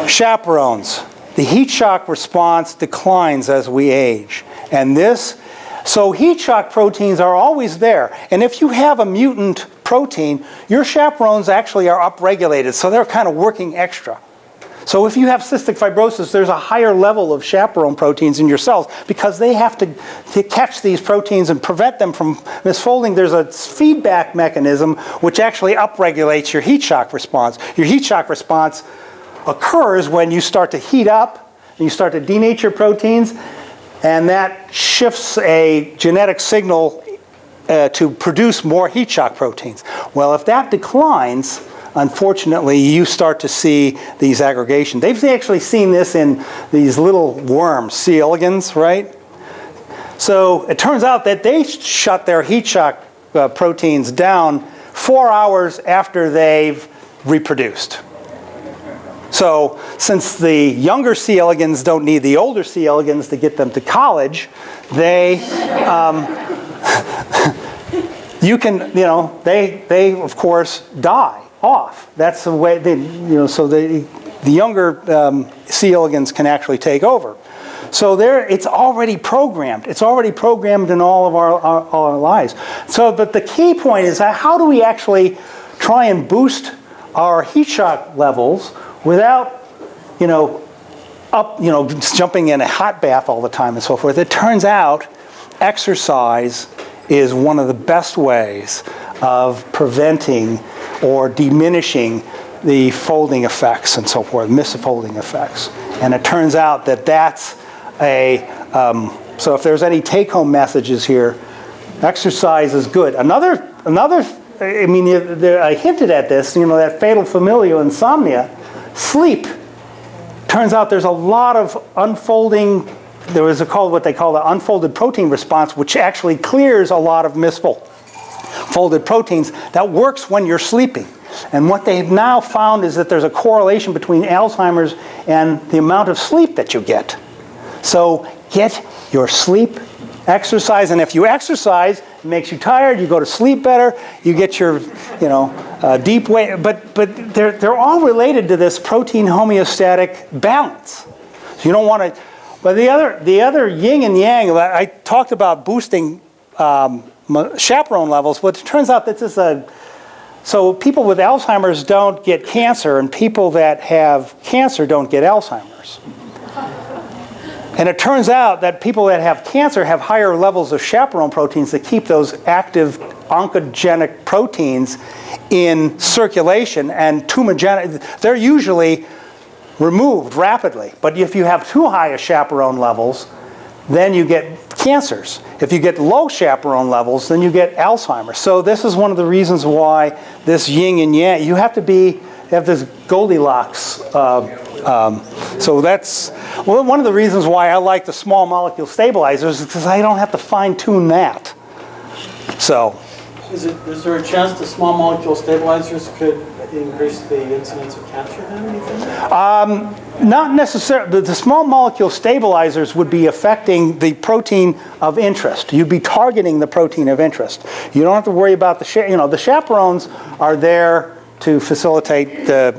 Chaperones. The heat shock response declines as we age. And so heat shock proteins are always there. And if you have a mutant protein, your chaperones actually are upregulated, so they're kind of working extra. So if you have cystic fibrosis, there's a higher level of chaperone proteins in your cells because they have to catch these proteins and prevent them from misfolding. There's a feedback mechanism which actually upregulates your heat shock response. Your heat shock response occurs when you start to heat up and you start to denature proteins, and that shifts a genetic signal to produce more heat shock proteins. Well, if that declines, unfortunately, you start to see these aggregations. They've actually seen this in these little worms, C. elegans, right? So it turns out that they shut their heat shock proteins down 4 hours after they've reproduced. So since the younger C. elegans don't need the older C. elegans to get them to college, they they of course die off. That's the way so the younger C. elegans can actually take over. So it's already programmed. It's already programmed in all of our lives. So, but the key point is how do we actually try and boost our heat shock levels without, jumping in a hot bath all the time and so forth? It turns out exercise is one of the best ways of preventing or diminishing the folding effects and so forth, misfolding effects. And it turns out that that's so if there's any take-home messages here, exercise is good. Another, I hinted at this, that fatal familial insomnia, sleep. Turns out there's a lot of unfolding, there is what they call the unfolded protein response, which actually clears a lot of misfolded proteins that works when you're sleeping. And what they've now found is that there's a correlation between Alzheimer's and the amount of sleep that you get. So get your sleep, exercise, and if you exercise, it makes you tired, you go to sleep better, you get your, deep weight, but they're all related to this protein homeostatic balance. So you don't want to, but the other yin and yang, I talked about boosting chaperone levels, but it turns out that so people with Alzheimer's don't get cancer, and people that have cancer don't get Alzheimer's. And it turns out that people that have cancer have higher levels of chaperone proteins that keep those active oncogenic proteins in circulation, and tumorigenic, they're usually removed rapidly. But if you have too high a chaperone levels, then you get cancers. If you get low chaperone levels, then you get Alzheimer's. So this is one of the reasons why this yin and yang, you have this Goldilocks. So that's one of the reasons why I like the small molecule stabilizers, because I don't have to fine tune that. So, is there a chance the small molecule stabilizers could increase the incidence of cancer then, do you think? Not necessarily. The small molecule stabilizers would be affecting the protein of interest. You'd be targeting the protein of interest. You don't have to worry about the chaperones are there to facilitate the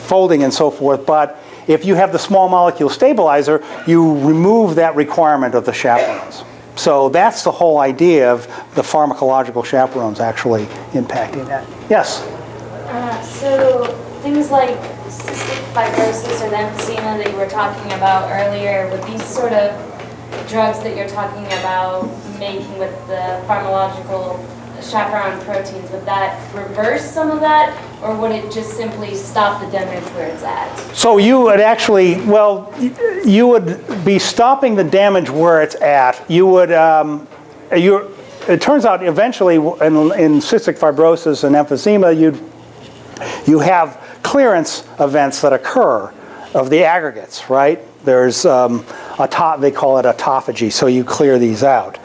folding and so forth, but if you have the small molecule stabilizer, you remove that requirement of the chaperones. So that's the whole idea of the pharmacological chaperones actually impacting that. Yes? So things like cystic fibrosis or the emphysema that you were talking about earlier, with these sort of drugs that you're talking about making with the pharmacological chaperone proteins, would that reverse some of that, or would it just simply stop the damage where it's at? So you would actually, you would be stopping the damage where it's at. You would, it turns out eventually in cystic fibrosis and emphysema, you have clearance events that occur of the aggregates, right? There's they call it autophagy, so you clear these out.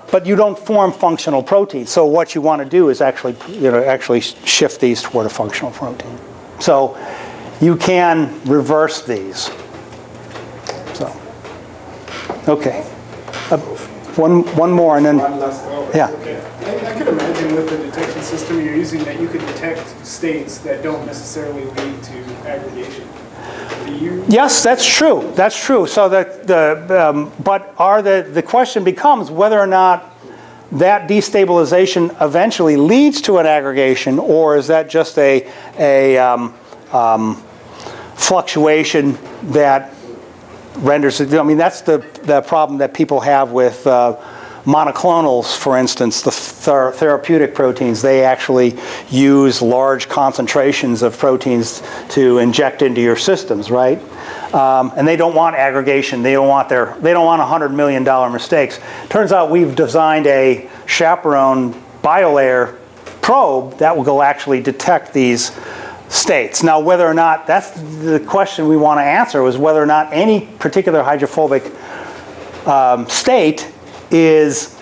But you don't form functional proteins. So what you want to do is actually shift these toward a functional protein. So you can reverse these. So, okay. One more, and then One last. yeah. Okay. I could imagine assumption with the detection system you're using that you could detect states that don't necessarily lead to aggregation. Do you? Yes, that's true. That's true. So the question becomes whether or not that destabilization eventually leads to an aggregation, or is that just a fluctuation that renders it? I mean, that's the problem that people have with monoclonals, for instance, the therapeutic proteins. They actually use large concentrations of proteins to inject into your systems, right? And they don't want aggregation. They don't want $100 million mistakes. Turns out we've designed a chaperone biolayer probe that will actually detect these states. Now, whether or not, that's the question we want to answer, was whether or not any particular hydrophobic state is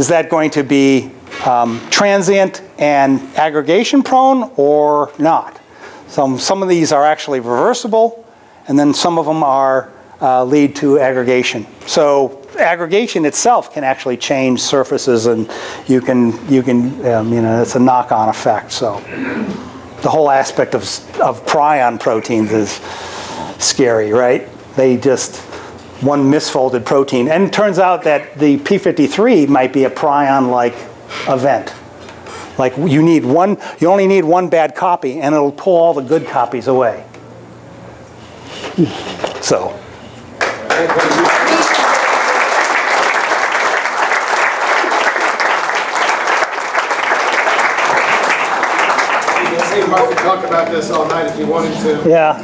that going to be transient and aggregation prone or not. Some of these are actually reversible, and then some of them are lead to aggregation. So aggregation itself can actually change surfaces, and you can it's a knock-on effect. So the whole aspect of prion proteins is scary, right? They just one misfolded protein, and it turns out that the p53 might be a prion-like event. Like you only need one bad copy, and it'll pull all the good copies away. So. Mark could talk about this all night if you wanted to. Yeah.